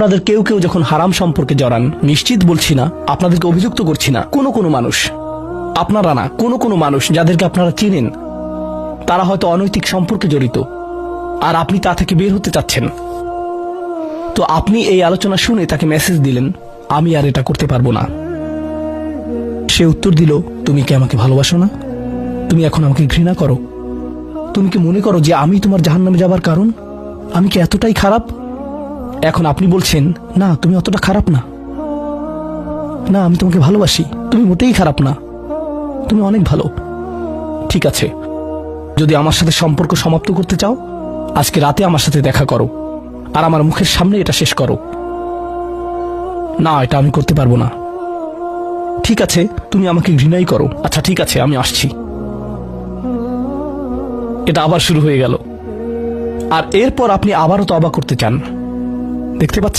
আপনাদের কেউ কেউ যখন হারাম সম্পর্কে জড়ান, নিশ্চিত বলছি না, আপনাদেরকে অভিযুক্ত করছি না, কোনো মানুষ, আপনারা না, কোনো মানুষ যাদেরকে আপনারা চিনেন, তারা হয়তো অনৈতিক সম্পর্কে জড়িত, আর আপনি তা থেকে বের হতে চাচ্ছেন। তো আপনি এই আলোচনা শুনে তাকে মেসেজ দিলেন, আমি আর এটা করতে পারবো না। সে উত্তর দিল, তুমি কি আমাকে ভালোবাসো না? তুমি এখন আমাকে ঘৃণা করো? তুমি কি মনে করো যে আমি তোমার জাহান্নামে যাবার কারণ? আমি কি এতটাই খারাপ? এখন আপনি বলছেন, না তুমি অতটা খারাপ না, না আমি তোমাকে ভালোবাসি, তুমি মোটেই খারাপ না, তুমি অনেক ভালো। ঠিক আছে, যদি আমার সাথে সম্পর্ক সমাপ্ত করতে চাও, আজকে রাতে আমার সাথে দেখা করো, আর আমার মুখের সামনে এটা শেষ করো। না, এটা আমি করতে পারবো না। ঠিক আছে, তুমি আমাকে ঘৃণাই করো, আচ্ছা ঠিক আছে, আমি আসছি। এটা আবার শুরু হয়ে গেল, আর এরপর আপনি আবারও তওবা করতে চান। দেখতে পাচ্ছেন?